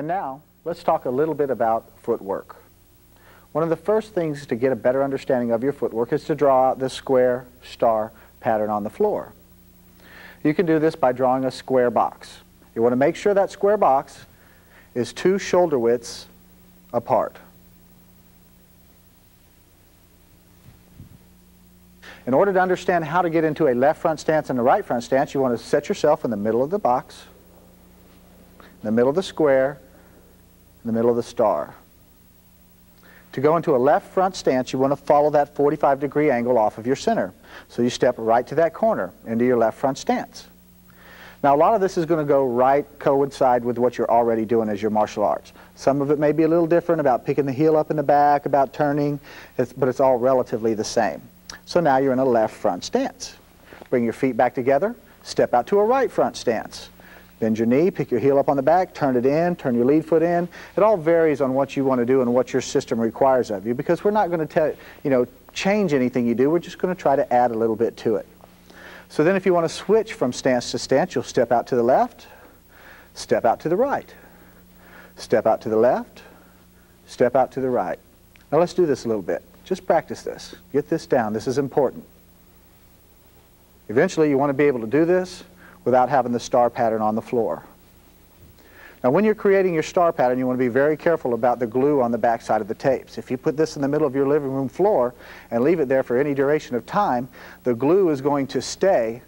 And now, let's talk a little bit about footwork. One of the first things to get a better understanding of your footwork is to draw out this square star pattern on the floor. You can do this by drawing a square box. You want to make sure that square box is 2 shoulder widths apart. In order to understand how to get into a left front stance and a right front stance, you want to set yourself in the middle of the box, in the middle of the square, in the middle of the star. To go into a left front stance, you want to follow that 45-degree angle off of your center. So you step right to that corner into your left front stance. Now, a lot of this is going to go right coincide with what you're already doing as your martial arts. Some of it may be a little different about picking the heel up in the back, about turning, but it's all relatively the same. So now you're in a left front stance. Bring your feet back together, step out to a right front stance. Bend your knee, pick your heel up on the back, turn it in, turn your lead foot in. It all varies on what you want to do and what your system requires of you, because we're not going to change anything you do. We're just going to try to add a little bit to it. So then if you want to switch from stance to stance, you'll step out to the left, step out to the right, step out to the left, step out to the right. Now let's do this a little bit. Just practice this. Get this down. This is important. Eventually you want to be able to do this without having the star pattern on the floor. Now when you're creating your star pattern, you want to be very careful about the glue on the back side of the tapes. If you put this in the middle of your living room floor and leave it there for any duration of time, the glue is going to stay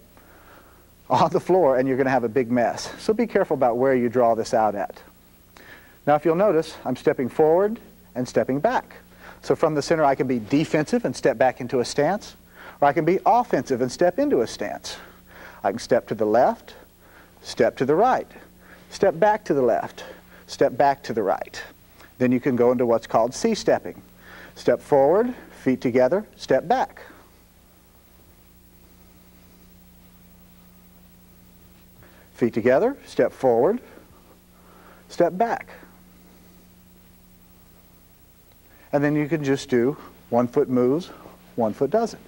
on the floor and you're going to have a big mess. So be careful about where you draw this out at. Now if you'll notice, I'm stepping forward and stepping back. So from the center I can be defensive and step back into a stance, or I can be offensive and step into a stance. I can step to the left, step to the right, step back to the left, step back to the right. Then you can go into what's called C-stepping. Step forward, feet together, step back. Feet together, step forward, step back. And then you can just do 1 foot moves, 1 foot doesn't.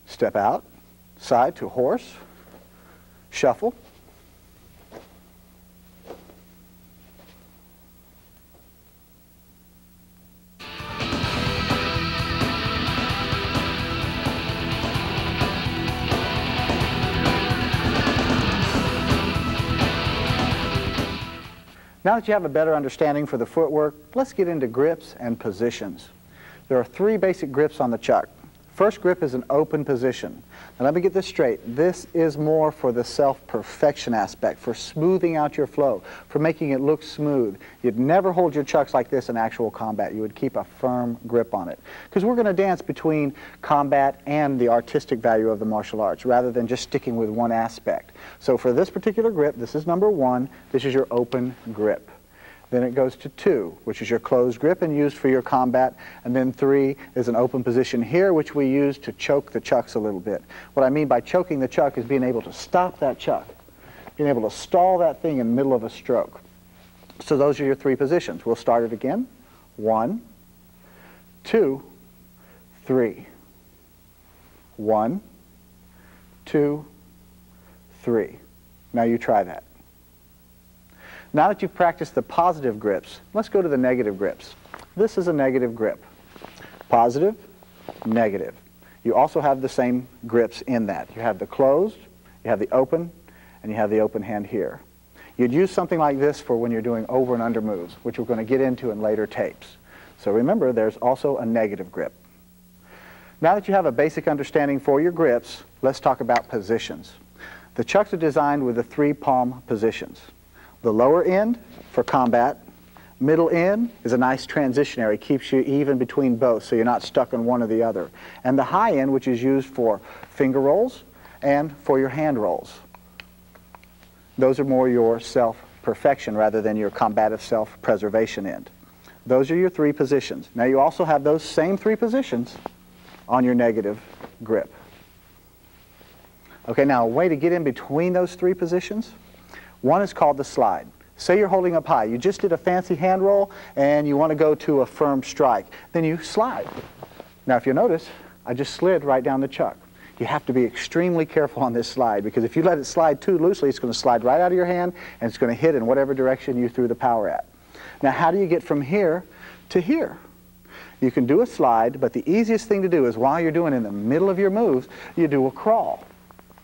Step out, side to horse, shuffle. Now that you have a better understanding for the footwork, let's get into grips and positions. There are 3 basic grips on the chuck. First grip is an open position. Now let me get this straight. This is more for the self-perfection aspect, for smoothing out your flow, for making it look smooth. You'd never hold your chucks like this in actual combat. You would keep a firm grip on it. Because we're going to dance between combat and the artistic value of the martial arts, rather than just sticking with one aspect. So for this particular grip, this is number 1. This is your open grip. Then it goes to 2, which is your closed grip and used for your combat. And then 3 is an open position here, which we use to choke the chucks a little bit. What I mean by choking the chuck is being able to stop that chuck, being able to stall that thing in the middle of a stroke. So those are your 3 positions. We'll start it again. 1, 2, 3. 1, 2, 3. Now you try that. Now that you've practiced the positive grips, let's go to the negative grips. This is a negative grip. Positive, negative. You also have the same grips in that. You have the closed, you have the open, and you have the open hand here. You'd use something like this for when you're doing over and under moves, which we're going to get into in later tapes. So remember, there's also a negative grip. Now that you have a basic understanding for your grips, let's talk about positions. The chucks are designed with the 3 palm positions. The lower end for combat, middle end is a nice transition area, keeps you even between both so you're not stuck in one or the other. And the high end, which is used for finger rolls and for your hand rolls. Those are more your self-perfection rather than your combative self-preservation end. Those are your 3 positions. Now you also have those same 3 positions on your negative grip. Okay, now a way to get in between those 3 positions, one is called the slide. Say you're holding up high. You just did a fancy hand roll and you want to go to a firm strike. Then you slide. Now if you notice, I just slid right down the chuck. You have to be extremely careful on this slide, because if you let it slide too loosely, it's going to slide right out of your hand and it's going to hit in whatever direction you threw the power at. Now how do you get from here to here? You can do a slide, but the easiest thing to do is while you're doing in the middle of your moves, you do a crawl.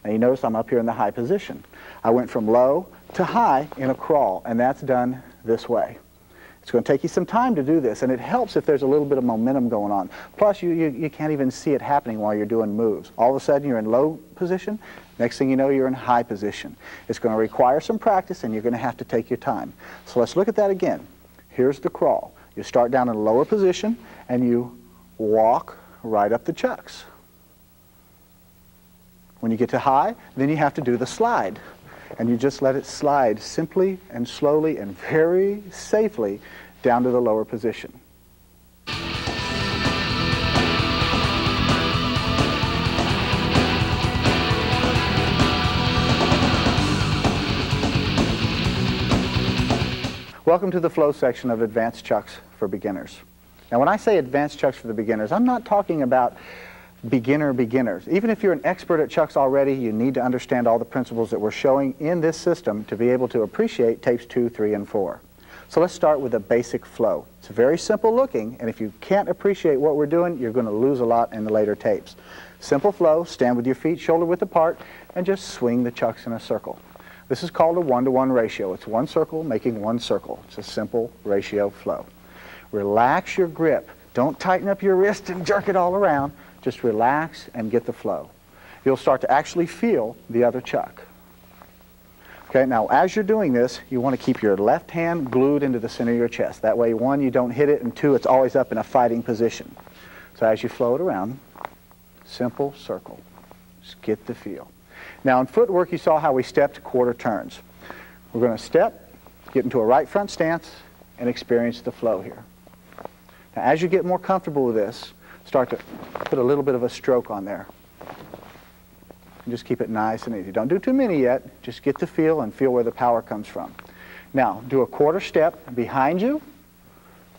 Now you notice I'm up here in the high position. I went from low to high in a crawl, and that's done this way. It's going to take you some time to do this, and it helps if there's a little bit of momentum going on. Plus, you can't even see it happening while you're doing moves. All of a sudden, you're in low position. Next thing you know, you're in high position. It's going to require some practice, and you're going to have to take your time. So let's look at that again. Here's the crawl. You start down in a lower position, and you walk right up the chucks. When you get to high, then you have to do the slide. And you just let it slide simply and slowly and very safely down to the lower position. Welcome to the flow section of Advanced Chucks for Beginners. Now when I say Advanced Chucks for the Beginners, I'm not talking about beginners. Even if you're an expert at chucks already, you need to understand all the principles that we're showing in this system to be able to appreciate tapes 2, 3, and 4. So let's start with a basic flow. It's very simple looking, and if you can't appreciate what we're doing, you're going to lose a lot in the later tapes. Simple flow, stand with your feet shoulder width apart, and just swing the chucks in a circle. This is called a 1-to-1 ratio. It's one circle making one circle. It's a simple ratio flow. Relax your grip. Don't tighten up your wrist and jerk it all around. Just relax and get the flow. You'll start to actually feel the other chuck. Okay, now as you're doing this, you want to keep your left hand glued into the center of your chest. That way, 1, you don't hit it, and 2, it's always up in a fighting position. So as you flow it around, simple circle. Just get the feel. Now in footwork, you saw how we stepped quarter turns. We're going to step, get into a right front stance, and experience the flow here. Now as you get more comfortable with this, start to put a little bit of a stroke on there. And just keep it nice and easy. Don't do too many yet. Just get the feel and feel where the power comes from. Now, do a quarter step behind you,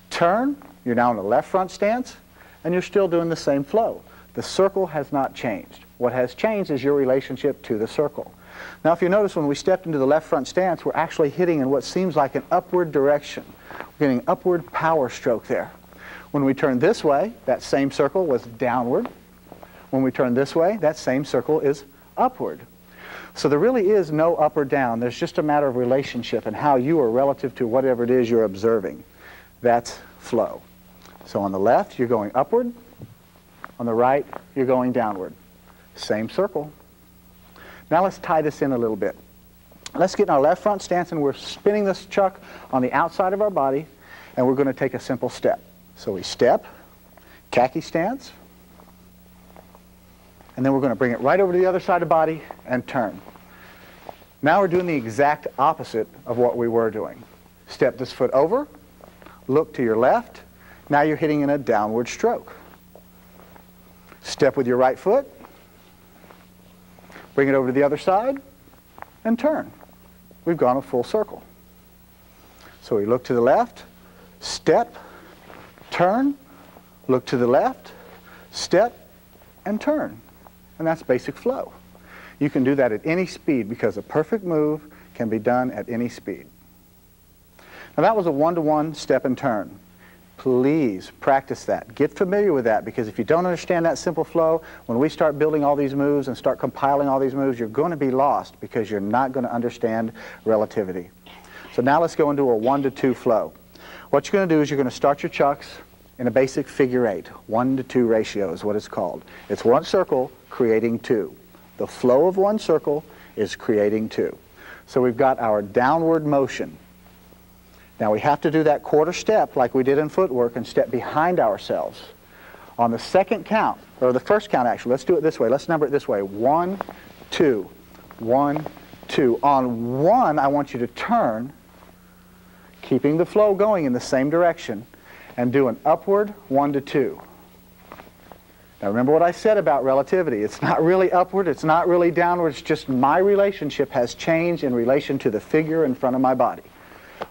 turn, you're now in a left front stance, and you're still doing the same flow. The circle has not changed. What has changed is your relationship to the circle. Now, if you notice, when we stepped into the left front stance, we're actually hitting in what seems like an upward direction. We're getting upward power stroke there. When we turn this way, that same circle was downward. When we turn this way, that same circle is upward. So there really is no up or down. There's just a matter of relationship and how you are relative to whatever it is you're observing. That's flow. So on the left, you're going upward. On the right, you're going downward. Same circle. Now let's tie this in a little bit. Let's get in our left front stance, and we're spinning this chuck on the outside of our body, and we're going to take a simple step. So we step, khaki stance, and then we're going to bring it right over to the other side of the body and turn. Now we're doing the exact opposite of what we were doing. Step this foot over, look to your left, now you're hitting in a downward stroke. Step with your right foot, bring it over to the other side, and turn. We've gone a full circle. So we look to the left, step, turn, look to the left, step, and turn. And that's basic flow. You can do that at any speed because a perfect move can be done at any speed. Now that was a 1-to-1 step and turn. Please practice that. Get familiar with that, because if you don't understand that simple flow, when we start building all these moves and start compiling all these moves, you're going to be lost because you're not going to understand relativity. So now let's go into a 1-to-2 flow. What you're going to do is you're going to start your chucks in a basic figure 8. 1-to-2 ratio is what it's called. It's one circle creating 2. The flow of one circle is creating 2. So we've got our downward motion. Now we have to do that quarter step like we did in footwork and step behind ourselves. On the second count, or the first count actually, let's do it this way. Let's number it this way. 1, 2, 1, 2. On 1, I want you to turn, keeping the flow going in the same direction, and do an upward 1-to-2. Now remember what I said about relativity. It's not really upward, it's not really downward, it's just my relationship has changed in relation to the figure in front of my body.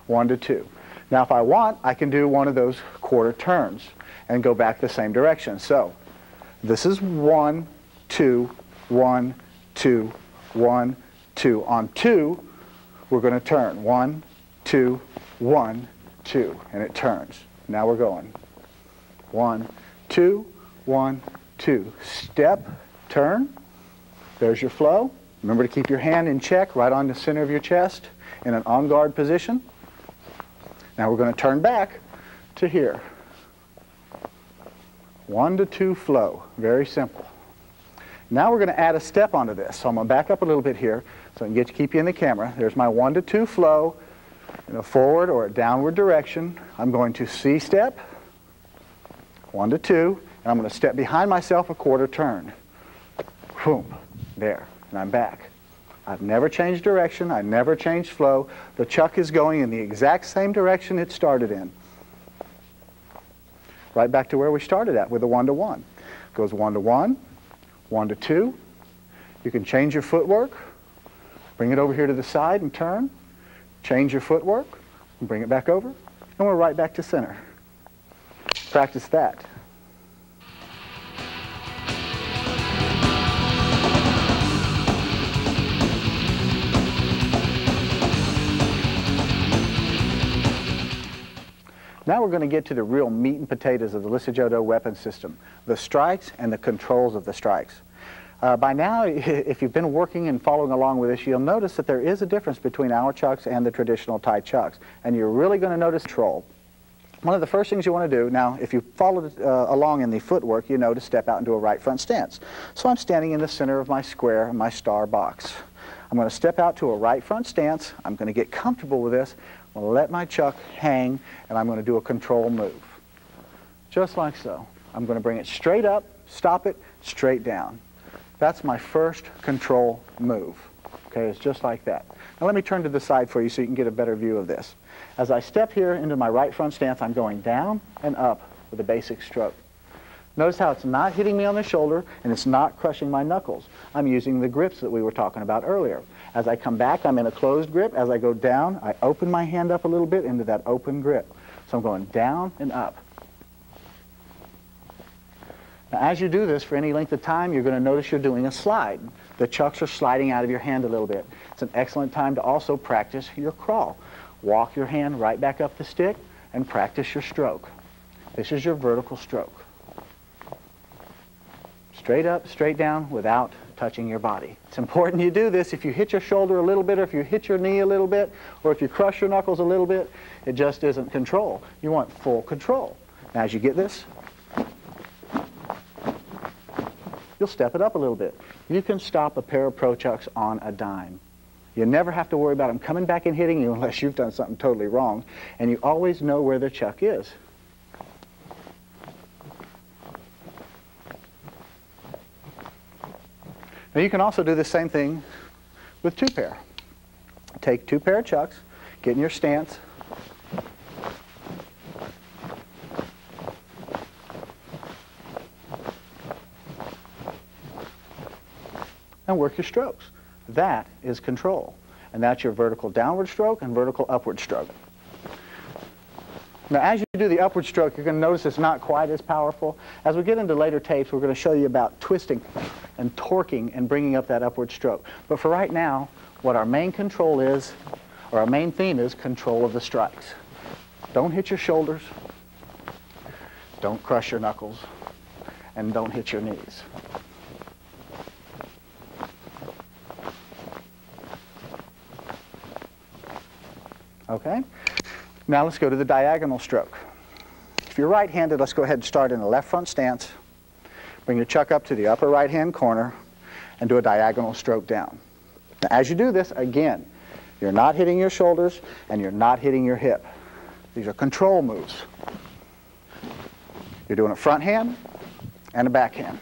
1 to 2. Now if I want, I can do one of those quarter turns and go back the same direction. So this is 1, 2, 1, 2, 1, 2. On 2, we're going to turn. 1, 2, 1, 2. And it turns. Now we're going. 1, 2, 1, 2. Step, turn. There's your flow. Remember to keep your hand in check right on the center of your chest in an on-guard position. Now we're going to turn back to here. 1 to 2 flow. Very simple. Now we're going to add a step onto this. So I'm going to back up a little bit here so I can keep you in the camera. There's my 1 to 2 flow in a forward or a downward direction. I'm going to C-step, 1 to 2, and I'm going to step behind myself a quarter turn. Boom. There. And I'm back. I've never changed direction. I've never changed flow. The chuck is going in the exact same direction it started in. Right back to where we started at with the 1 to 1. Goes 1 to 1, 1 to 2. You can change your footwork. Bring it over here to the side and turn. Change your footwork and bring it back over. And we're right back to center. Practice that. Now we're going to get to the real meat and potatoes of the Lissajodo weapon system, the strikes and the controls of the strikes. By now, if you've been working and following along with this, you'll notice that there is a difference between our chucks and the traditional Thai chucks, and you're really going to notice control. One of the first things you want to do, now if you followed along in the footwork, you know to step out into a right front stance. So I'm standing in the center of my square, my star box. I'm going to step out to a right front stance. I'm going to get comfortable with this. I'm going to let my chuck hang, and I'm going to do a control move. Just like so. I'm going to bring it straight up, stop it, straight down. That's my first control move. Okay, it's just like that. Now let me turn to the side for you so you can get a better view of this. As I step here into my right front stance, I'm going down and up with a basic stroke. Notice how it's not hitting me on the shoulder and it's not crushing my knuckles. I'm using the grips that we were talking about earlier. As I come back, I'm in a closed grip. As I go down, I open my hand up a little bit into that open grip. So I'm going down and up. Now, as you do this for any length of time, you're going to notice you're doing a slide. The chucks are sliding out of your hand a little bit. It's an excellent time to also practice your crawl. Walk your hand right back up the stick and practice your stroke. This is your vertical stroke. Straight up, straight down, without touching your body. It's important you do this. If you hit your shoulder a little bit, or if you hit your knee a little bit, or if you crush your knuckles a little bit, it just isn't control. You want full control. Now, as you get this, you'll step it up a little bit. You can stop a pair of Pro Chucks on a dime. You never have to worry about them coming back and hitting you unless you've done something totally wrong, and you always know where the chuck is. Now you can also do the same thing with two pair. Take two pair of chucks, get in your stance, and work your strokes. That is control. And that's your vertical downward stroke and vertical upward stroke. Now, as you do the upward stroke, you're going to notice it's not quite as powerful. As we get into later tapes, we're going to show you about twisting and torquing and bringing up that upward stroke. But for right now, what our main control is, or our main theme is, control of the strikes. Don't hit your shoulders, don't crush your knuckles, and don't hit your knees. Okay? Now let's go to the diagonal stroke. If you're right-handed, let's go ahead and start in a left front stance. Bring your chuck up to the upper right-hand corner and do a diagonal stroke down. Now, as you do this, again, you're not hitting your shoulders and you're not hitting your hip. These are control moves. You're doing a front hand and a back hand.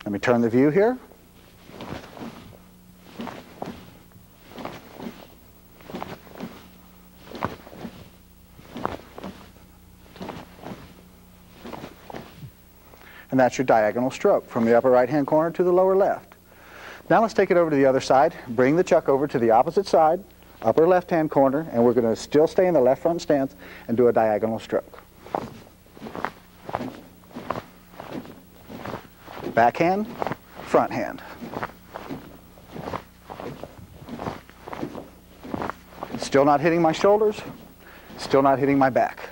Let me turn the view here. And that's your diagonal stroke from the upper right-hand corner to the lower left. Now let's take it over to the other side. Bring the chuck over to the opposite side, upper left-hand corner, and we're going to still stay in the left front stance and do a diagonal stroke. Backhand, front hand. Still not hitting my shoulders, still not hitting my back.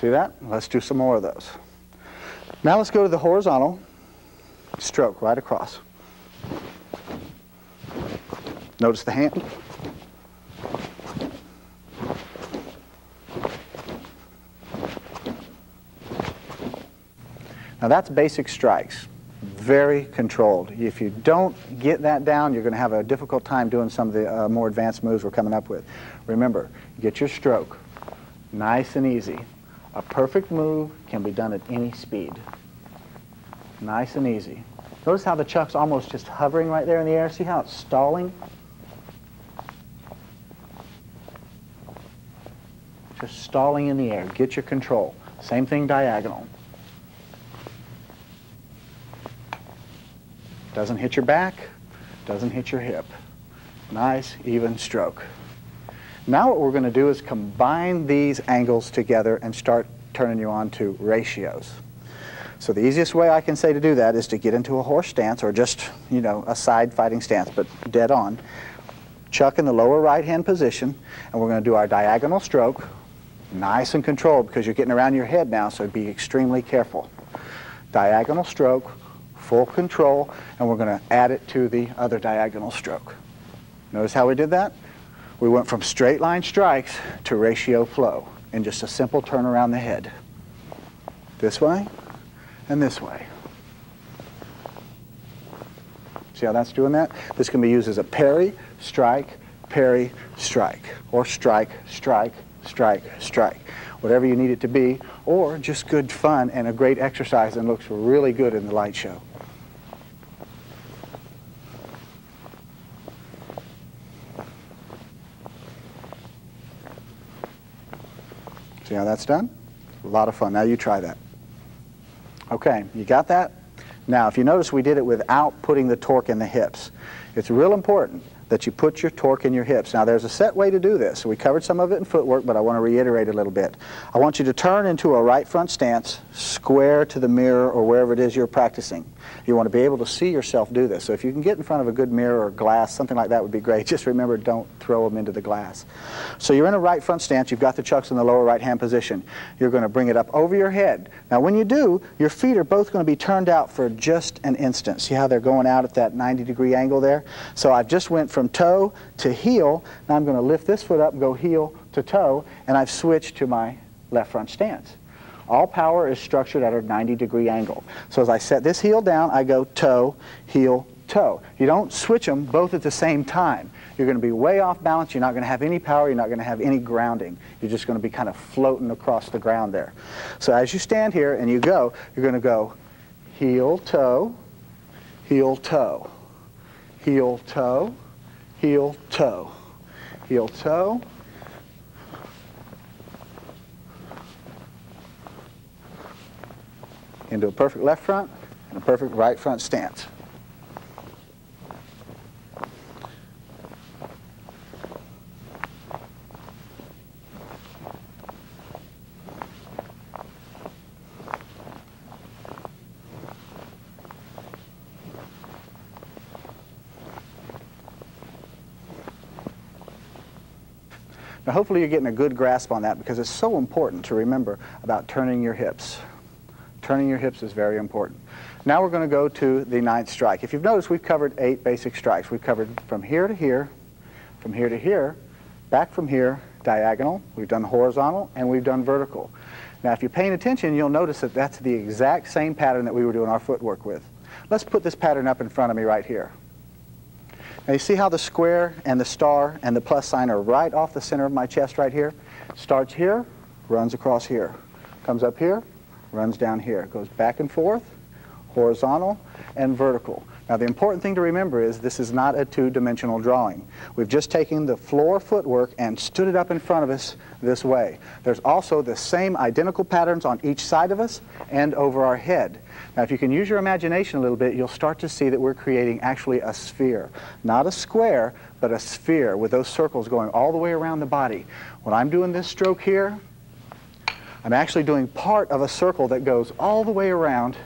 See that? Let's do some more of those. Now let's go to the horizontal stroke right across. Notice the hand. Now that's basic strikes, very controlled. If you don't get that down, you're going to have a difficult time doing some of the more advanced moves we're coming up with. Remember, get your stroke nice and easy. A perfect move can be done at any speed. Nice and easy. Notice how the chuck's almost just hovering right there in the air. See how it's stalling? Just stalling in the air. Get your control. Same thing diagonal. Doesn't hit your back, doesn't hit your hip. Nice, even stroke. Now what we're going to do is combine these angles together and start turning you on to ratios. So the easiest way I can say to do that is to get into a horse stance, or just, you know, a side fighting stance, but dead on. Chuck in the lower right hand position, and we're going to do our diagonal stroke, nice and controlled, because you're getting around your head now, so be extremely careful. Diagonal stroke, full control, and we're going to add it to the other diagonal stroke. Notice how we did that? We went from straight line strikes to ratio flow in just a simple turn around the head. This way and this way. See how that's doing that? This can be used as a parry, strike, or strike, strike, strike, strike. Whatever you need it to be, or just good fun and a great exercise and looks really good in the light show. See how that's done? A lot of fun. Now you try that. Okay, you got that? Now, if you notice, we did it without putting the torque in the hips. It's real important that you put your torque in your hips. Now, there's a set way to do this. We covered some of it in footwork, but I want to reiterate a little bit. I want you to turn into a right front stance, square to the mirror or wherever it is you're practicing. You want to be able to see yourself do this. So if you can get in front of a good mirror or glass, something like that would be great. Just remember, don't throw them into the glass. So you're in a right front stance. You've got the chucks in the lower right hand position. You're going to bring it up over your head. Now, when you do, your feet are both going to be turned out for just an instant. See how they're going out at that 90-degree angle there? So I've just went from toe to heel. Now I'm going to lift this foot up and go heel to toe, and I've switched to my left front stance. All power is structured at a 90-degree angle. So as I set this heel down, I go toe, heel, toe. You don't switch them both at the same time. You're going to be way off balance. You're not going to have any power. You're not going to have any grounding. You're just going to be kind of floating across the ground there. So as you stand here and you go, you're going to go heel, toe, heel, toe, heel, toe, heel, toe, heel, toe, into a perfect left front and a perfect right front stance. Now hopefully you're getting a good grasp on that, because it's so important to remember about turning your hips. Turning your hips is very important. Now we're going to go to the 9th strike. If you've noticed, we've covered 8 basic strikes. We've covered from here to here, from here to here, back from here, diagonal, we've done horizontal, and we've done vertical. Now if you're paying attention, you'll notice that that's the exact same pattern that we were doing our footwork with. Let's put this pattern up in front of me right here. Now you see how the square and the star and the plus sign are right off the center of my chest right here? Starts here, runs across here, comes up here, runs down here, goes back and forth, horizontal and vertical. Now the important thing to remember is this is not a two-dimensional drawing. We've just taken the floor footwork and stood it up in front of us this way. There's also the same identical patterns on each side of us and over our head. Now if you can use your imagination a little bit, you'll start to see that we're creating actually a sphere. Not a square, but a sphere with those circles going all the way around the body. When I'm doing this stroke here, I'm actually doing part of a circle that goes all the way around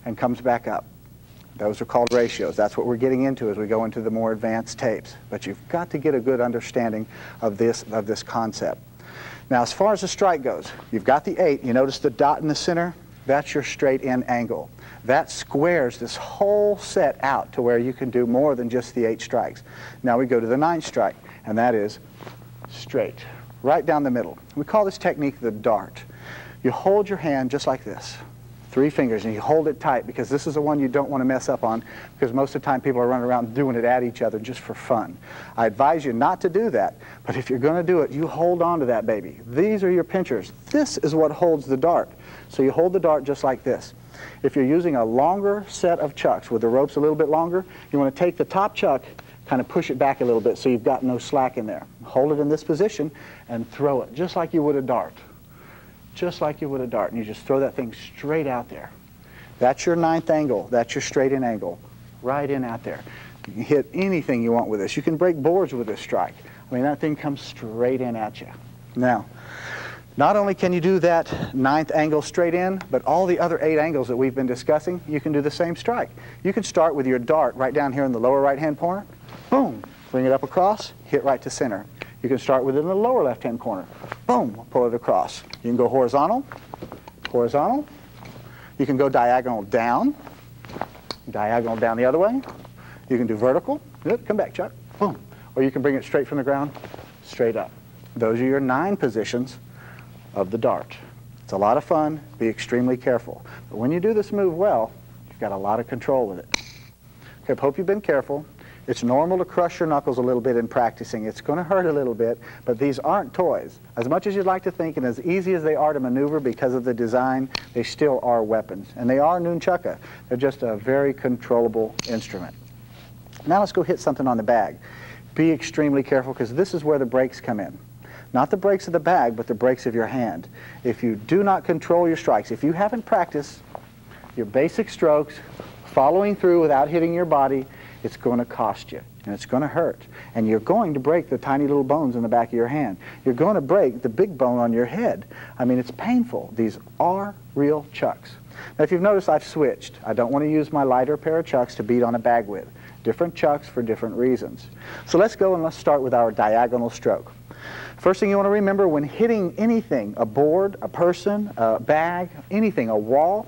and comes back up. Those are called ratios. That's what we're getting into as we go into the more advanced tapes. But you've got to get a good understanding of this concept. Now, as far as the strike goes, you've got the 8. You notice the dot in the center? That's your straight in angle. That squares this whole set out to where you can do more than just the 8 strikes. Now we go to the 9th strike, and that is straight, right down the middle. We call this technique the dart. You hold your hand just like this. 3 fingers, and you hold it tight, because this is the one you don't want to mess up on, because most of the time people are running around doing it at each other just for fun. I advise you not to do that, but if you're going to do it, you hold on to that baby. These are your pinchers. This is what holds the dart. So you hold the dart just like this. If you're using a longer set of chucks with the ropes a little bit longer, you want to take the top chuck, kind of push it back a little bit so you've got no slack in there. Hold it in this position and throw it just like you would a dart. Just like you would a dart, and you just throw that thing straight out there. That's your 9th angle. That's your straight in angle. Right in out there. You can hit anything you want with this. You can break boards with this strike. I mean, that thing comes straight in at you. Now, not only can you do that 9th angle straight in, but all the other 8 angles that we've been discussing, you can do the same strike. You can start with your dart right down here in the lower right-hand corner. Boom. Bring it up across, hit right to center. You can start within the lower left-hand corner. Boom, pull it across. You can go horizontal, horizontal. You can go diagonal down the other way. You can do vertical. Good, come back, Chuck. Boom. Or you can bring it straight from the ground, straight up. Those are your 9 positions of the dart. It's a lot of fun. Be extremely careful. But when you do this move well, you've got a lot of control with it. Okay, hope you've been careful. It's normal to crush your knuckles a little bit in practicing. It's going to hurt a little bit, but these aren't toys. As much as you'd like to think, and as easy as they are to maneuver because of the design, they still are weapons. And they are nunchaka. They're just a very controllable instrument. Now let's go hit something on the bag. Be extremely careful, because this is where the brakes come in. Not the brakes of the bag, but the brakes of your hand. If you do not control your strikes, if you haven't practiced your basic strokes, following through without hitting your body, it's going to cost you, and it's going to hurt. And you're going to break the tiny little bones in the back of your hand. You're going to break the big bone on your head. I mean, it's painful. These are real chucks. Now, if you've noticed, I've switched. I don't want to use my lighter pair of chucks to beat on a bag with. Different chucks for different reasons. So let's go and let's start with our diagonal stroke. First thing you want to remember when hitting anything, a board, a person, a bag, anything, a wall,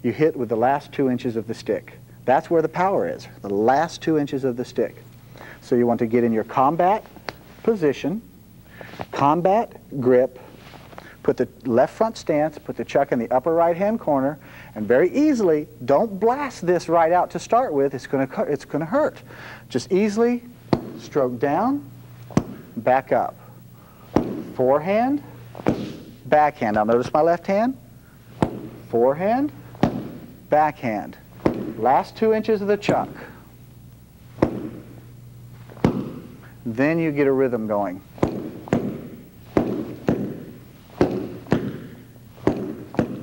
you hit with the last 2 inches of the stick. That's where the power is, the last 2 inches of the stick. So you want to get in your combat position, combat grip, put the left front stance, put the chuck in the upper right-hand corner, and very easily, don't blast this right out to start with. It's going to hurt. Just easily stroke down, back up. Forehand, backhand. Now notice my left hand. Forehand, backhand. Last 2 inches of the chuck. Then you get a rhythm going.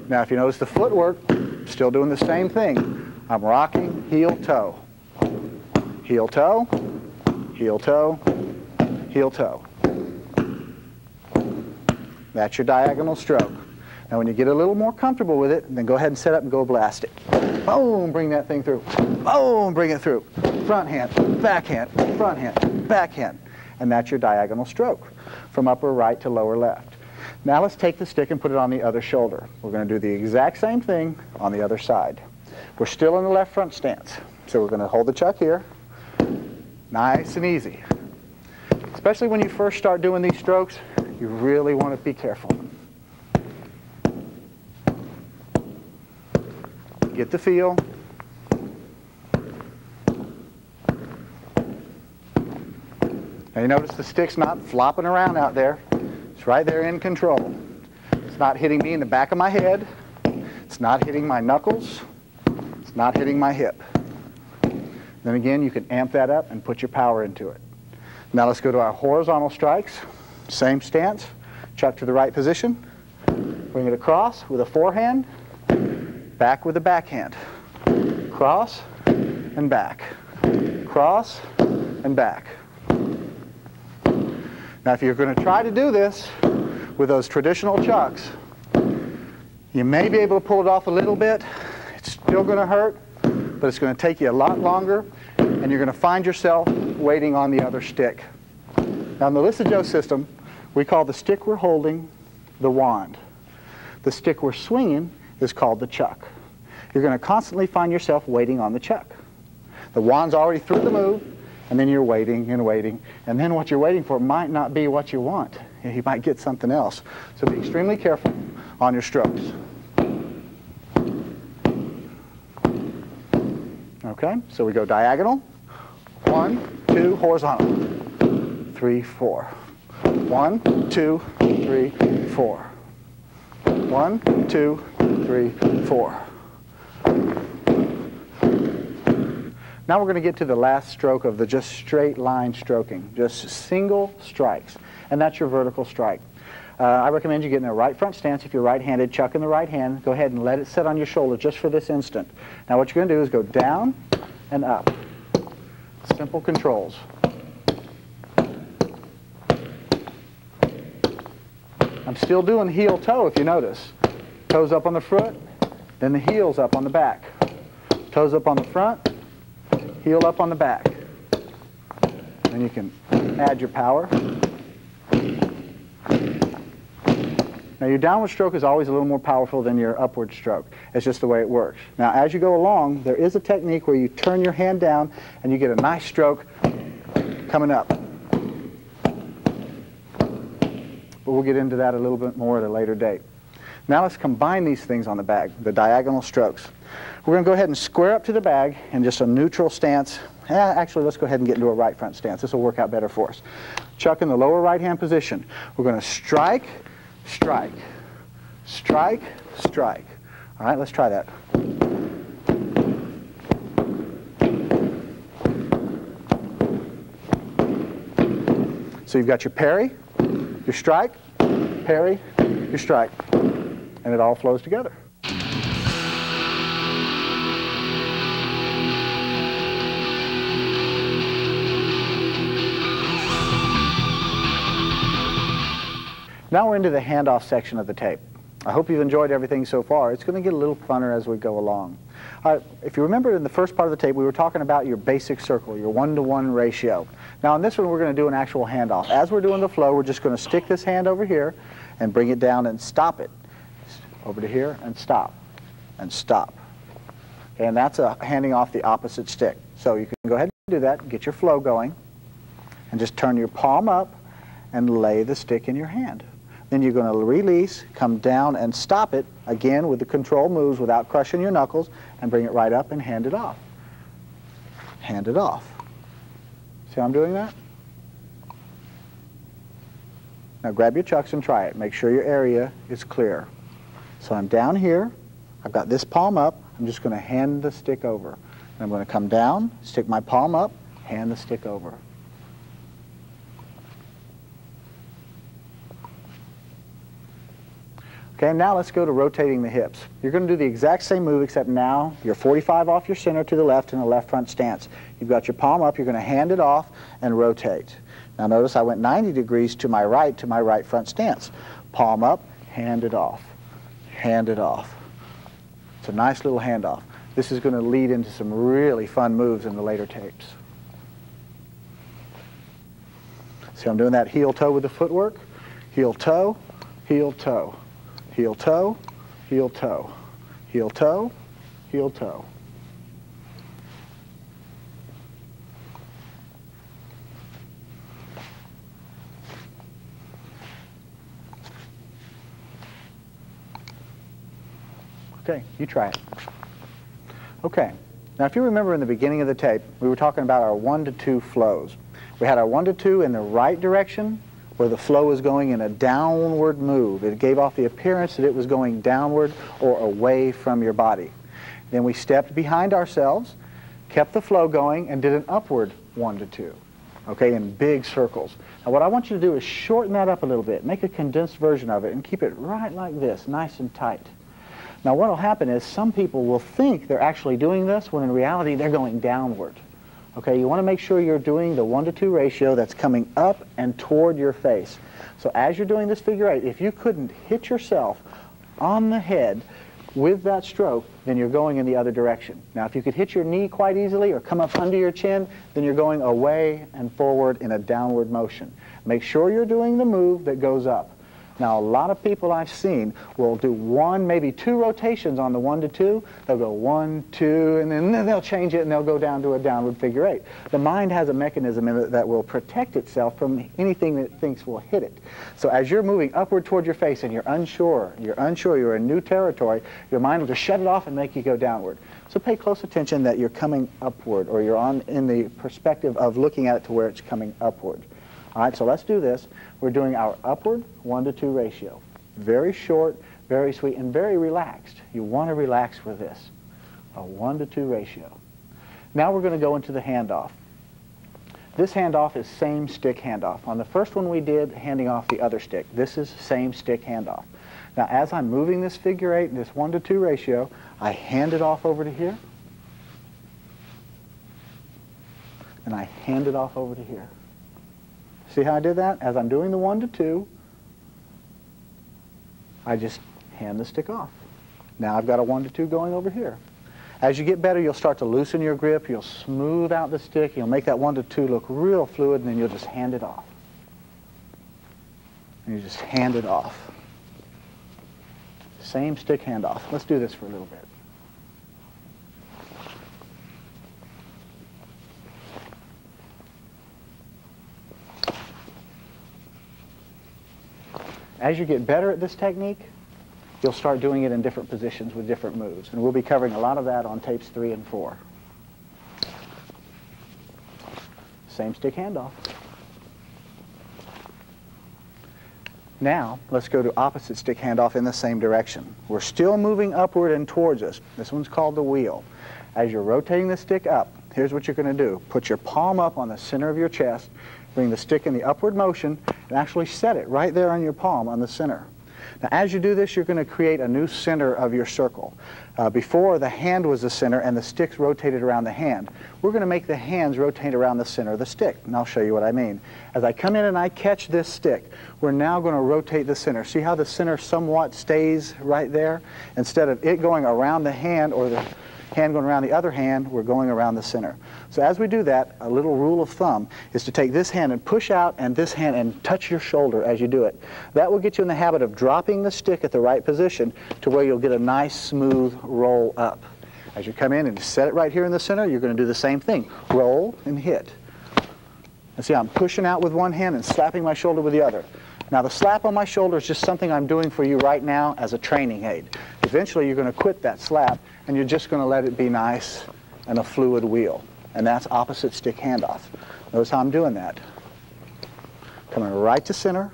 Now if you notice the footwork, still doing the same thing. I'm rocking heel toe. Heel toe, heel toe, heel toe. That's your diagonal stroke. Now when you get a little more comfortable with it, then go ahead and set up and go blast it. Boom, bring that thing through. Boom, bring it through. Front hand, backhand, front hand, backhand. And that's your diagonal stroke from upper right to lower left. Now let's take the stick and put it on the other shoulder. We're going to do the exact same thing on the other side. We're still in the left front stance. So we're going to hold the chuck here. Nice and easy. Especially when you first start doing these strokes, you really want to be careful. Get the feel. Now you notice the stick's not flopping around out there. It's right there in control. It's not hitting me in the back of my head. It's not hitting my knuckles. It's not hitting my hip. Then again, you can amp that up and put your power into it. Now let's go to our horizontal strikes. Same stance, chuck to the right position, bring it across with a forehand, back with a backhand, cross and back, cross and back. Now if you're going to try to do this with those traditional chucks, you may be able to pull it off a little bit. It's still going to hurt, but it's going to take you a lot longer, and you're going to find yourself waiting on the other stick. Now in the Lissajo system, we call the stick we're holding the wand. The stick we're swinging is called the chuck. You're going to constantly find yourself waiting on the chuck. The wand's already through the move, and then you're waiting and waiting, and then what you're waiting for might not be what you want. You might get something else. So be extremely careful on your strokes. Okay, so we go diagonal. 1, 2, horizontal. 3, 4. 1, 2, 3, 4. 1, 2, 3, 4. Now we're going to get to the last stroke of the just straight line stroking, just single strikes, and that's your vertical strike. I recommend you get in a right front stance. If you're right-handed, chuck in the right hand. Go ahead and let it sit on your shoulder just for this instant. Now what you're going to do is go down and up. Simple controls. I'm still doing heel-toe if you notice. Toes up on the foot, then the heels up on the back. Toes up on the front, heel up on the back. Then you can add your power. Now your downward stroke is always a little more powerful than your upward stroke. It's just the way it works. Now as you go along, there is a technique where you turn your hand down and you get a nice stroke coming up. But we'll get into that a little bit more at a later date. Now let's combine these things on the bag, the diagonal strokes. We're going to go ahead and square up to the bag in just a neutral stance. Actually, let's go ahead and get into a right front stance. This will work out better for us. Chuck in the lower right hand position. We're going to strike, strike, strike, strike. All right, let's try that. So you've got your parry, your strike, parry, your strike, and it all flows together. Now we're into the handoff section of the tape. I hope you've enjoyed everything so far. It's going to get a little funner as we go along. If you remember in the first part of the tape, we were talking about your basic circle, your 1-to-1 ratio. Now in this one, we're going to do an actual handoff. As we're doing the flow, we're just going to stick this hand over here and bring it down and stop it. Over to here and stop, and stop. And that's handing off the opposite stick. So you can go ahead and do that, get your flow going, and just turn your palm up and lay the stick in your hand. Then you're going to release, come down and stop it, again with the control moves without crushing your knuckles, and bring it right up and hand it off. Hand it off. See how I'm doing that? Now grab your chucks and try it. Make sure your area is clear. So I'm down here, I've got this palm up, I'm just going to hand the stick over. And I'm going to come down, stick my palm up, hand the stick over. Okay, now let's go to rotating the hips. You're going to do the exact same move, except now you're 45 off your center to the left in a left front stance. You've got your palm up, you're going to hand it off and rotate. Now notice I went 90 degrees to my right front stance. Palm up, hand it off, hand it off. It's a nice little handoff. This is going to lead into some really fun moves in the later tapes. See, I'm doing that heel-toe with the footwork. Heel-toe, heel-toe. Heel-toe, heel-toe, heel-toe, heel-toe. Okay, you try it. Okay, now if you remember in the beginning of the tape, we were talking about our 1-to-2 flows. We had our 1-to-2 in the right direction, where the flow was going in a downward move. It gave off the appearance that it was going downward or away from your body. Then we stepped behind ourselves, kept the flow going, and did an upward 1 to 2, okay, in big circles. Now what I want you to do is shorten that up a little bit, make a condensed version of it, and keep it right like this, nice and tight. Now what will happen is some people will think they're actually doing this when in reality they're going downward. Okay, you want to make sure you're doing the 1 to 2 ratio that's coming up and toward your face. So as you're doing this figure 8, if you couldn't hit yourself on the head with that stroke, then you're going in the other direction. Now if you could hit your knee quite easily or come up under your chin, then you're going away and forward in a downward motion. Make sure you're doing the move that goes up. Now a lot of people I've seen will do 1, maybe 2 rotations on the 1 to 2. They'll go 1, 2, and then they'll change it and they'll go down to a downward figure 8. The mind has a mechanism in it that will protect itself from anything that it thinks will hit it. So as you're moving upward toward your face and you're unsure, you're in new territory, your mind will just shut it off and make you go downward. So pay close attention that you're coming upward, or you're in the perspective of looking at it to where it's coming upward. All right, so let's do this. We're doing our upward 1 to 2 ratio. Very short, very sweet, and very relaxed. You want to relax with this. A 1 to 2 ratio. Now we're going to go into the handoff. This handoff is same stick handoff. On the first one we did, handing off the other stick. This is same stick handoff. Now as I'm moving this figure 8 in this 1 to 2 ratio, I hand it off over to here. And I hand it off over to here. See how I did that? As I'm doing the 1 to 2, I just hand the stick off. Now I've got a 1 to 2 going over here. As you get better, you'll start to loosen your grip, you'll smooth out the stick, you'll make that 1 to 2 look real fluid, and then you'll just hand it off. And you just hand it off. Same stick handoff. Let's do this for a little bit. As you get better at this technique, you'll start doing it in different positions with different moves. And we'll be covering a lot of that on tapes 3 and 4. Same stick handoff. Now, let's go to opposite stick handoff in the same direction. We're still moving upward and towards us. This one's called the wheel. As you're rotating the stick up, here's what you're going to do. Put your palm up on the center of your chest, bring the stick in the upward motion, and actually set it right there on your palm on the center. Now as you do this, you're going to create a new center of your circle. Before, the hand was the center and the sticks rotated around the hand. We're going to make the hands rotate around the center of the stick, and I'll show you what I mean. As I come in and I catch this stick, we're now going to rotate the center. See how the center somewhat stays right there? Instead of it going around the hand or the hand going around the other hand, we're going around the center. So as we do that, a little rule of thumb is to take this hand and push out, and this hand and touch your shoulder as you do it. That will get you in the habit of dropping the stick at the right position to where you'll get a nice smooth roll up. As you come in and set it right here in the center, you're going to do the same thing. Roll and hit. And see, I'm pushing out with one hand and slapping my shoulder with the other. Now the slap on my shoulder is just something I'm doing for you right now as a training aid. Eventually you're going to quit that slap and you're just going to let it be nice and a fluid wheel. And that's opposite stick handoff. Notice how I'm doing that. Coming right to center,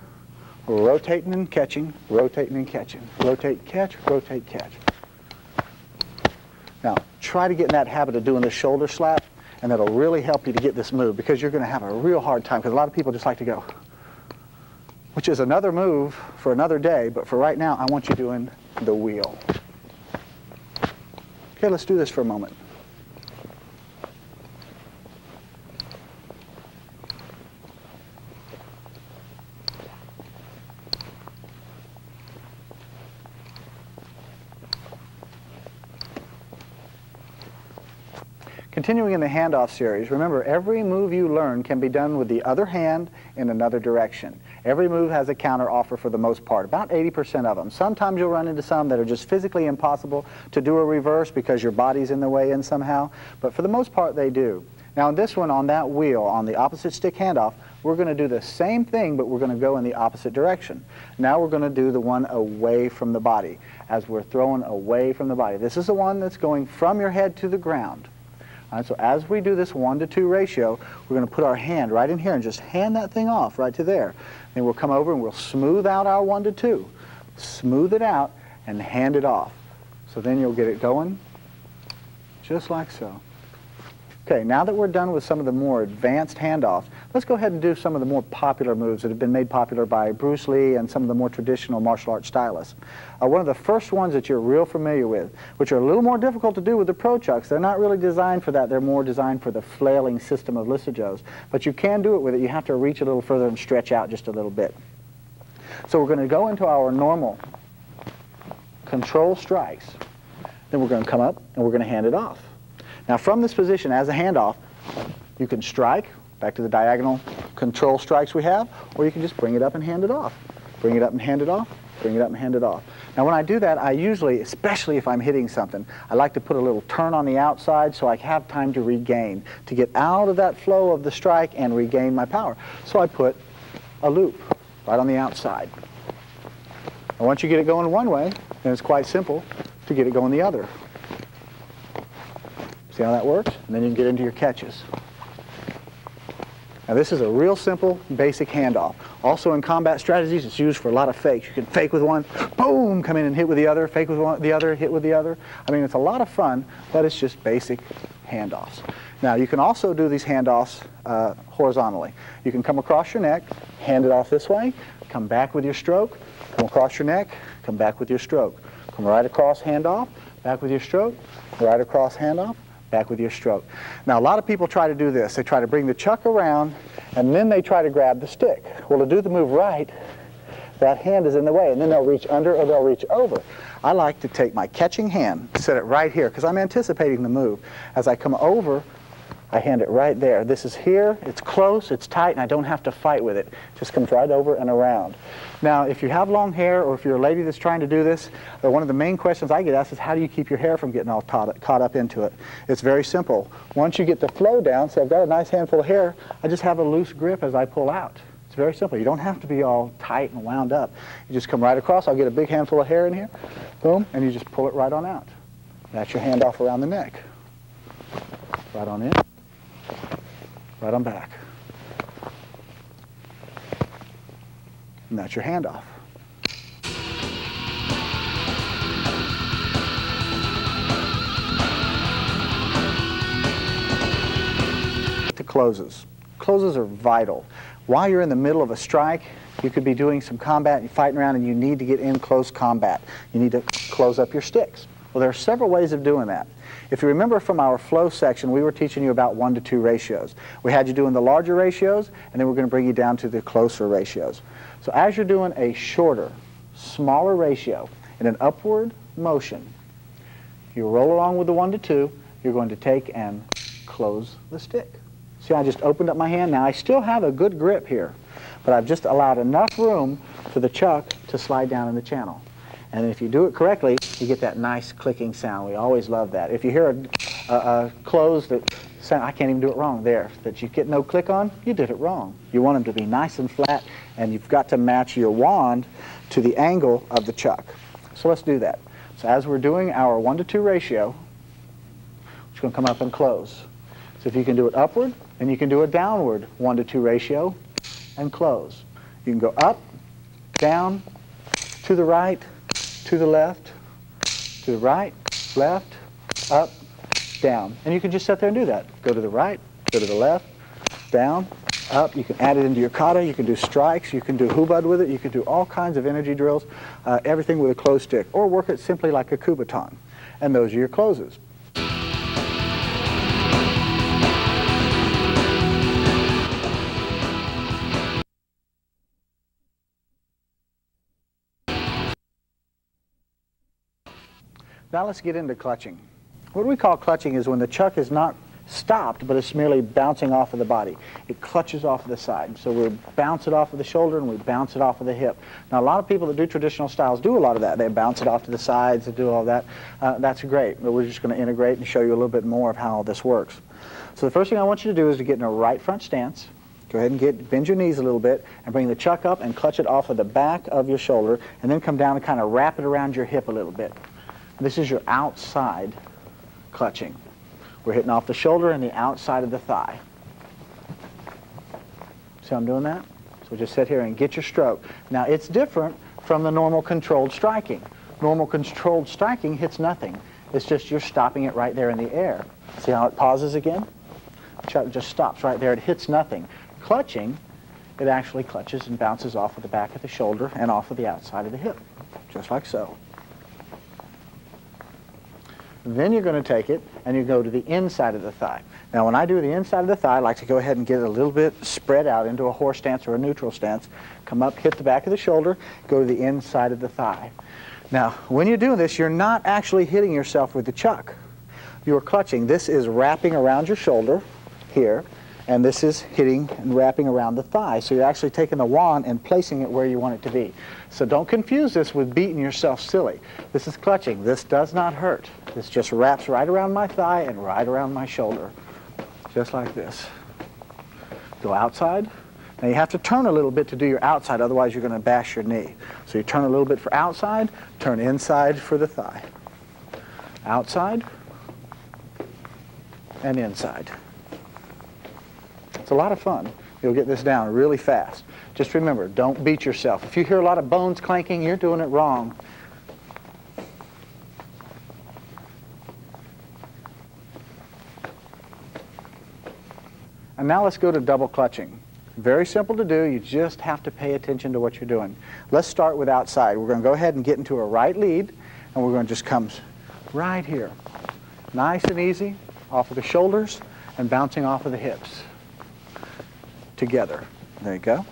rotating and catching, rotating and catching. Rotate, catch, rotate, catch. Now try to get in that habit of doing the shoulder slap, and that'll really help you to get this move, because you're going to have a real hard time, because a lot of people just like to go, which is another move for another day, but for right now I want you doing the wheel. Okay, let's do this for a moment. Continuing in the handoff series, remember every move you learn can be done with the other hand in another direction. Every move has a counter offer for the most part, about 80% of them. Sometimes you'll run into some that are just physically impossible to do a reverse because your body's in the way in somehow, but for the most part they do. Now in this one, on that wheel, on the opposite stick handoff, we're going to do the same thing, but we're going to go in the opposite direction. Now we're going to do the one away from the body, as we're throwing away from the body. This is the one that's going from your head to the ground. All right, so as we do this 1-to-2 ratio, we're going to put our hand right in here and just hand that thing off right to there. Then we'll come over and we'll smooth out our 1-to-2. Smooth it out and hand it off. So then you'll get it going just like so. Okay, now that we're done with some of the more advanced handoffs, let's go ahead and do some of the more popular moves that have been made popular by Bruce Lee and some of the more traditional martial arts stylists. One of the first ones that you're real familiar with, which are a little more difficult to do with the Pro Chucks. They're not really designed for that. They're more designed for the flailing system of Lissajous. But you can do it with it. You have to reach a little further and stretch out just a little bit. So we're going to go into our normal control strikes. Then we're going to come up and we're going to hand it off. Now from this position as a handoff, you can strike, back to the diagonal control strikes we have, or you can just bring it up and hand it off. Bring it up and hand it off, bring it up and hand it off. Now when I do that, I usually, especially if I'm hitting something, I like to put a little turn on the outside so I have time to regain, to get out of that flow of the strike and regain my power. So I put a loop right on the outside. And once you get it going one way, then it's quite simple to get it going the other. See how that works? And then you can get into your catches. Now this is a real simple, basic handoff. Also in combat strategies, it's used for a lot of fakes. You can fake with one, boom, come in and hit with the other, fake with one, the other, hit with the other. I mean, it's a lot of fun, but it's just basic handoffs. Now you can also do these handoffs horizontally. You can come across your neck, hand it off this way, come back with your stroke, come across your neck, come back with your stroke. Come right across, hand off, back with your stroke, right across, hand off, back with your stroke. Now a lot of people try to do this. They try to bring the chuck around and then they try to grab the stick. Well, to do the move right, that hand is in the way and then they'll reach under or they'll reach over. I like to take my catching hand, set it right here because I'm anticipating the move. As I come over, I hand it right there. This is here, it's close, it's tight, and I don't have to fight with it. It just comes right over and around. Now, if you have long hair or if you're a lady that's trying to do this, one of the main questions I get asked is how do you keep your hair from getting all caught up into it? It's very simple. Once you get the flow down, so I've got a nice handful of hair, I just have a loose grip as I pull out. It's very simple. You don't have to be all tight and wound up. You just come right across. I'll get a big handful of hair in here, boom, and you just pull it right on out. That's your handoff around the neck. Right on in. Right on back. And that's your handoff. To closes. Closes are vital. While you're in the middle of a strike, you could be doing some combat, you're fighting around, and you need to get in close combat. You need to close up your sticks. Well, there are several ways of doing that. If you remember from our flow section, we were teaching you about 1-to-2 ratios. We had you doing the larger ratios, and then we're going to bring you down to the closer ratios. So as you're doing a shorter, smaller ratio in an upward motion, you roll along with the 1-to-2, you're going to take and close the stick. See, I just opened up my hand. Now, I still have a good grip here, but I've just allowed enough room for the chuck to slide down in the channel. And if you do it correctly, you get that nice clicking sound. We always love that. If you hear a close that sound, I can't even do it wrong there, that you get no click on, you did it wrong. You want them to be nice and flat, and you've got to match your wand to the angle of the chuck. So let's do that. So as we're doing our 1-to-2 ratio, it's going to come up and close. So if you can do it upward, and you can do a downward 1-to-2 ratio and close. You can go up, down, to the right, to the left, to the right, left, up, down. And you can just sit there and do that. Go to the right, go to the left, down, up. You can add it into your kata. You can do strikes. You can do hubud with it. You can do all kinds of energy drills, everything with a closed stick. Or work it simply like a kubaton. And those are your closes. Now let's get into clutching. What we call clutching is when the chuck is not stopped, but it's merely bouncing off of the body. It clutches off of the side. So we bounce it off of the shoulder and we bounce it off of the hip. Now a lot of people that do traditional styles do a lot of that. They bounce it off to the sides, they do all that. That's great, but we're just going to integrate and show you a little bit more of how all this works. So the first thing I want you to do is to get in a right front stance. Go ahead and bend your knees a little bit and bring the chuck up and clutch it off of the back of your shoulder and then come down and kind of wrap it around your hip a little bit. This is your outside clutching. We're hitting off the shoulder and the outside of the thigh. See how I'm doing that? So just sit here and get your stroke. Now it's different from the normal controlled striking. Normal controlled striking hits nothing. It's just you're stopping it right there in the air. See how it pauses again? chuck just stops right there. It hits nothing. Clutching, it actually clutches and bounces off of the back of the shoulder and off of the outside of the hip, just like so. Then you're going to take it and you go to the inside of the thigh. Now when I do the inside of the thigh, I like to go ahead and get it a little bit spread out into a horse stance or a neutral stance. Come up, hit the back of the shoulder, go to the inside of the thigh. Now when you do this, you're not actually hitting yourself with the chuck. You're clutching. This is wrapping around your shoulder here, and this is hitting and wrapping around the thigh. So you're actually taking the wand and placing it where you want it to be. So don't confuse this with beating yourself silly. This is clutching. This does not hurt. This just wraps right around my thigh and right around my shoulder, just like this. Go outside. Now you have to turn a little bit to do your outside, otherwise you're going to bash your knee. So you turn a little bit for outside, turn inside for the thigh. Outside and inside. It's a lot of fun. You'll get this down really fast. Just remember, don't beat yourself. If you hear a lot of bones clanking, you're doing it wrong. And now let's go to double clutching. Very simple to do. You just have to pay attention to what you're doing. Let's start with outside. We're going to go ahead and get into a right lead, and we're going to just come right here. Nice and easy, off of the shoulders and bouncing off of the hips. Together. There you go.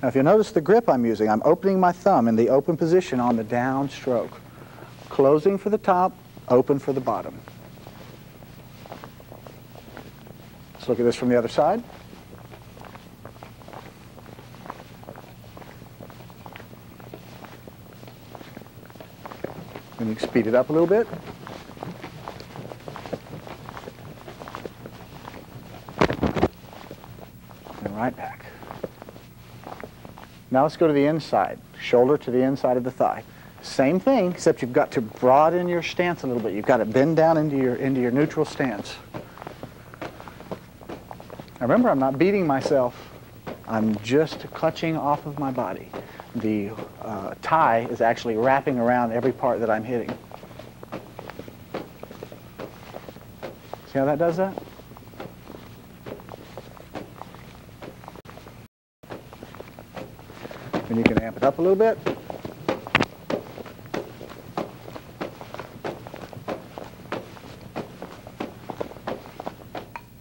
Now if you notice the grip I'm using, I'm opening my thumb in the open position on the down stroke. Closing for the top, open for the bottom. Let's look at this from the other side. And you can speed it up a little bit. And right back. Now let's go to the inside. Shoulder to the inside of the thigh. Same thing, except you've got to broaden your stance a little bit. You've got to bend down into your neutral stance. Now remember, I'm not beating myself. I'm just clutching off of my body. The tie is actually wrapping around every part that I'm hitting. See how that does that? And you can amp it up a little bit.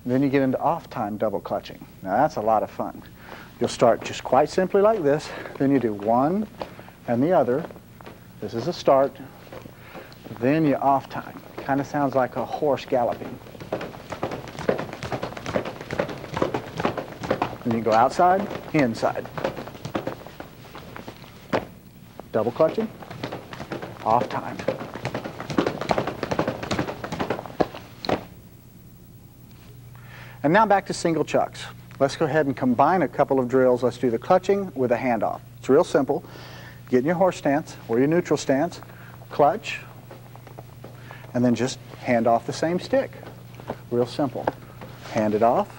Then you get into off-time double clutching. Now that's a lot of fun. You'll start just quite simply like this. Then you do one and the other. This is a start. Then you off-time. Kind of sounds like a horse galloping. Then you go outside, inside. Double clutching, off-time. And now back to single chucks. Let's go ahead and combine a couple of drills. Let's do the clutching with a handoff. It's real simple. Get in your horse stance or your neutral stance, clutch, and then just hand off the same stick. Real simple. Hand it off,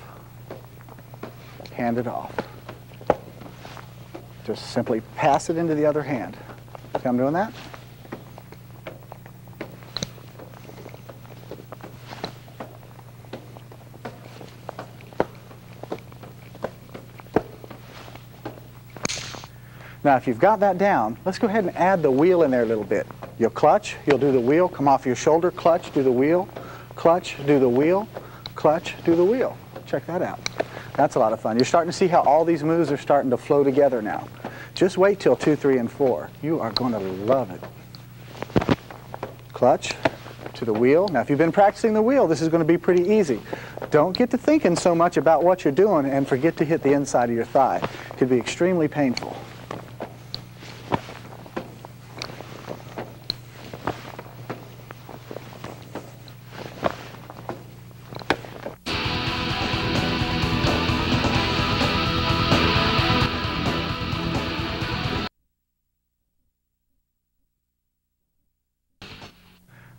hand it off. Just simply pass it into the other hand. See I'm doing that? Now if you've got that down, let's go ahead and add the wheel in there a little bit. You'll clutch, you'll do the wheel, come off your shoulder, clutch, do the wheel, clutch, do the wheel, clutch, do the wheel. Check that out. That's a lot of fun. You're starting to see how all these moves are starting to flow together now. Just wait till 2, 3, and 4. You are going to love it. Clutch to the wheel. Now if you've been practicing the wheel, this is going to be pretty easy. Don't get to thinking so much about what you're doing and forget to hit the inside of your thigh. It could be extremely painful.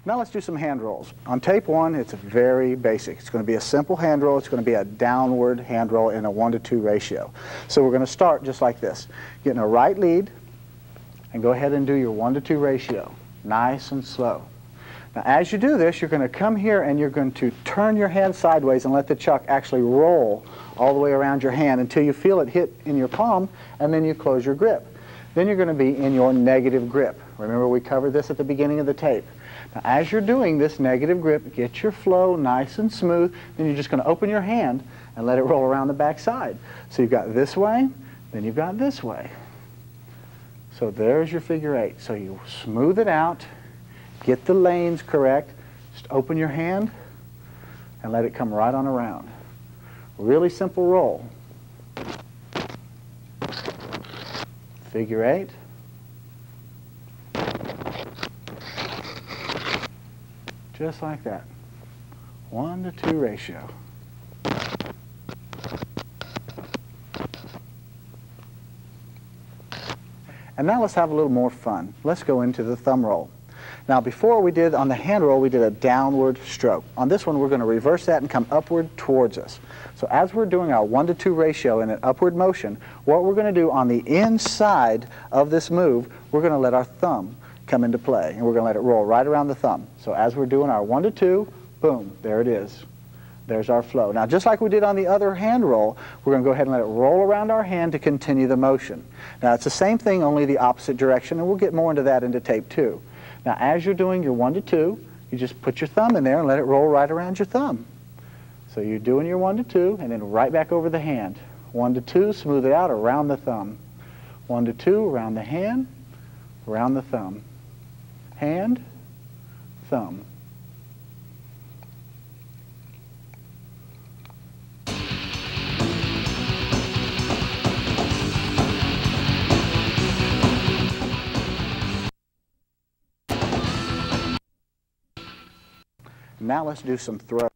Now let's do some hand rolls. On tape 1, it's very basic. It's going to be a simple hand roll. It's going to be a downward hand roll in a 1-to-2 ratio. So we're going to start just like this. Get in a right lead and go ahead and do your 1-to-2 ratio. Nice and slow. Now, as you do this, you're going to come here and you're going to turn your hand sideways and let the chuck actually roll all the way around your hand until you feel it hit in your palm, and then you close your grip. Then you're going to be in your negative grip. Remember, we covered this at the beginning of the tape. Now, as you're doing this negative grip, get your flow nice and smooth. Then you're just going to open your hand and let it roll around the back side. So you've got this way, then you've got this way. So there's your figure 8. So you smooth it out, get the lanes correct, just open your hand and let it come right on around. Really simple roll. Figure 8. Just like that. 1 to 2 ratio. And now let's have a little more fun. Let's go into the thumb roll. Now, before we did on the hand roll, we did a downward stroke. On this one, we're going to reverse that and come upward towards us. So as we're doing our 1 to 2 ratio in an upward motion, what we're going to do on the inside of this move, we're going to let our thumb come into play, and we're going to let it roll right around the thumb. So as we're doing our 1 to 2, boom, there it is. There's our flow. Now, just like we did on the other hand roll, we're going to go ahead and let it roll around our hand to continue the motion. Now, it's the same thing, only the opposite direction, and we'll get more into that into tape 2. Now, as you're doing your 1 to 2, you just put your thumb in there and let it roll right around your thumb. So you're doing your 1 to 2, and then right back over the hand. 1 to 2, smooth it out around the thumb. 1 to 2, around the hand, around the thumb. Hand, thumb. Now let's do some throws.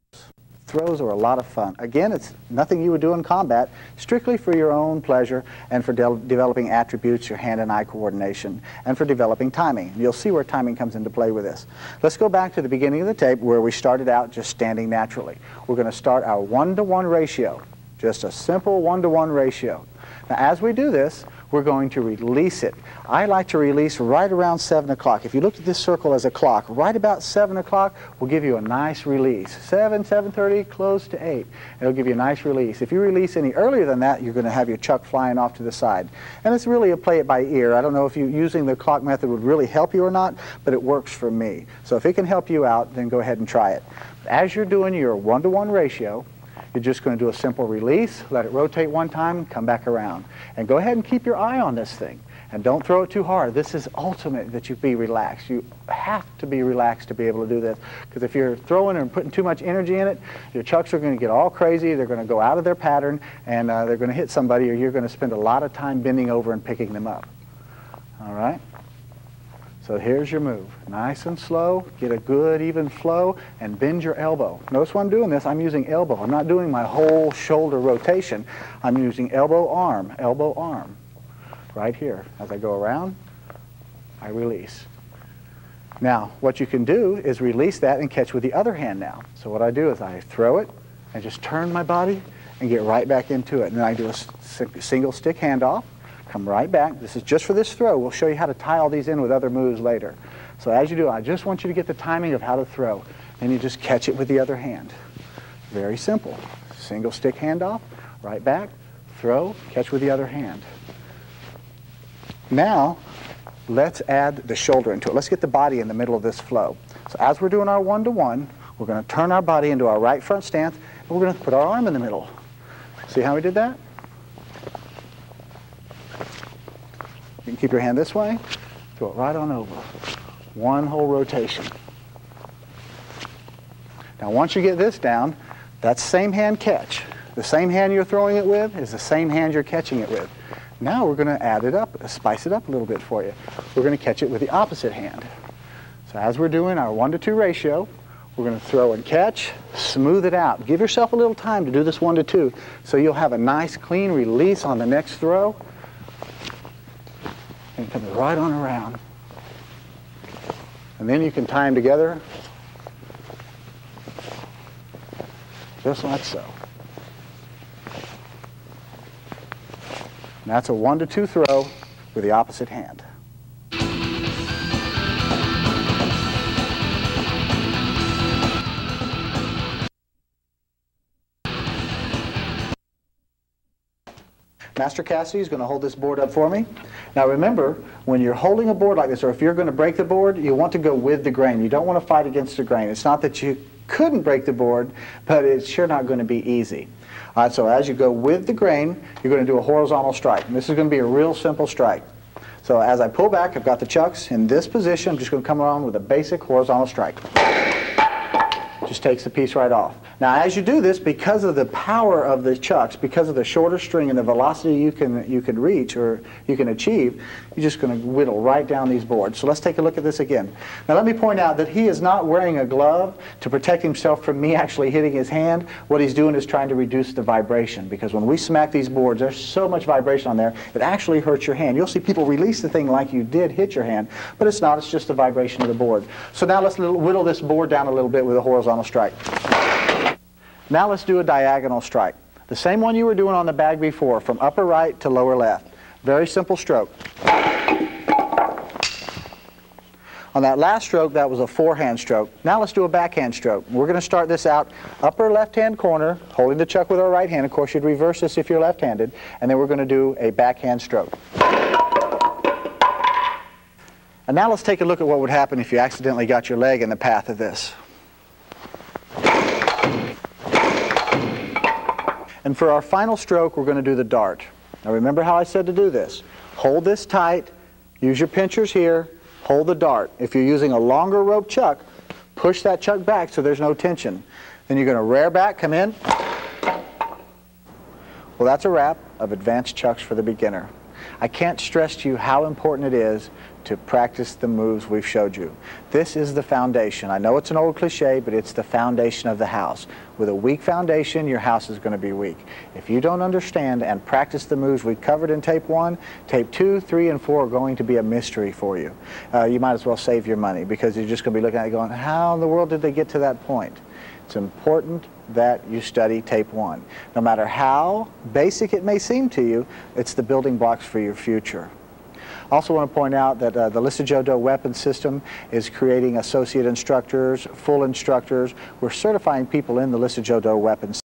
Throws are a lot of fun. Again, it's nothing you would do in combat, strictly for your own pleasure and for developing attributes, your hand and eye coordination, and for developing timing. You'll see where timing comes into play with this. Let's go back to the beginning of the tape where we started out just standing naturally. We're going to start our 1 to 1 ratio, just a simple 1 to 1 ratio. Now, as we do this, we're going to release it. I like to release right around 7 o'clock. If you look at this circle as a clock, right about 7 o'clock will give you a nice release. 7, 7:30, close to 8. It'll give you a nice release. If you release any earlier than that, you're going to have your chuck flying off to the side. And it's really a play it by ear. I don't know if using the clock method would really help you or not, but it works for me. So if it can help you out, then go ahead and try it. As you're doing your 1 to 1 ratio, you're just going to do a simple release, let it rotate one time, and come back around. And go ahead and keep your eye on this thing. And don't throw it too hard. This is ultimate that you be relaxed. You have to be relaxed to be able to do this. Because if you're throwing and putting too much energy in it, your chucks are going to get all crazy. They're going to go out of their pattern, and they're going to hit somebody, or you're going to spend a lot of time bending over and picking them up. All right? So here's your move. Nice and slow, get a good even flow, and bend your elbow. Notice when I'm doing this, I'm using elbow. I'm not doing my whole shoulder rotation. I'm using elbow, arm, right here. As I go around, I release. Now, what you can do is release that and catch with the other hand now. So what I do is I throw it, and just turn my body and get right back into it. And then I do a single stick handoff. Come right back. This is just for this throw. We'll show you how to tie all these in with other moves later. So as you do, I just want you to get the timing of how to throw. Then you just catch it with the other hand. Very simple. Single stick handoff, right back, throw, catch with the other hand. Now, let's add the shoulder into it. Let's get the body in the middle of this flow. So as we're doing our 1 to 1, we're going to turn our body into our right front stance, and we're going to put our arm in the middle. See how we did that? You can keep your hand this way, throw it right on over. One whole rotation. Now once you get this down, that same hand catch. The same hand you're throwing it with is the same hand you're catching it with. Now we're going to add it up, spice it up a little bit for you. We're going to catch it with the opposite hand. So as we're doing our 1 to 2 ratio, we're going to throw and catch, smooth it out. Give yourself a little time to do this 1 to 2 so you'll have a nice clean release on the next throw. And come right on around. And then you can tie them together just like so. And that's a 1 to 2 throw with the opposite hand. Master Cassidy is going to hold this board up for me. Now remember, when you're holding a board like this, or if you're going to break the board, you want to go with the grain. You don't want to fight against the grain. It's not that you couldn't break the board, but it's sure not going to be easy. All right, so as you go with the grain, you're going to do a horizontal strike. And this is going to be a real simple strike. So as I pull back, I've got the chucks in this position. I'm just going to come around with a basic horizontal strike. Just takes the piece right off. Now as you do this, because of the power of the chucks, because of the shorter string and the velocity you can reach or you can achieve, you're just going to whittle right down these boards. So let's take a look at this again. Now let me point out that he is not wearing a glove to protect himself from me actually hitting his hand. What he's doing is trying to reduce the vibration, because when we smack these boards, there's so much vibration on there, it actually hurts your hand. You'll see people release the thing like you did hit your hand, but it's not, it's just the vibration of the board. So now let's whittle this board down a little bit with a horizontal strike. Now let's do a diagonal strike. The same one you were doing on the bag before, from upper right to lower left. Very simple stroke. On that last stroke, that was a forehand stroke. Now let's do a backhand stroke. We're going to start this out upper left-hand corner, holding the chuck with our right hand. Of course, you'd reverse this if you're left-handed. And then we're going to do a backhand stroke. And now let's take a look at what would happen if you accidentally got your leg in the path of this. And for our final stroke, we're going to do the dart. Now remember how I said to do this. Hold this tight, use your pinchers here, hold the dart. If you're using a longer rope chuck, push that chuck back so there's no tension. Then you're going to rear back, come in. Well, that's a wrap of advanced chucks for the beginner. I can't stress to you how important it is to practice the moves we've showed you. This is the foundation. I know it's an old cliche, but it's the foundation of the house. With a weak foundation, your house is going to be weak. If you don't understand and practice the moves we covered in tape 1, tape 2, 3, and 4 are going to be a mystery for you. You might as well save your money, because you're just going to be looking at it going, how in the world did they get to that point? It's important that you study tape 1. No matter how basic it may seem to you, it's the building blocks for your future. I also want to point out that the Lissajodo weapons system is creating associate instructors, full instructors. We're certifying people in the Lissajodo weapons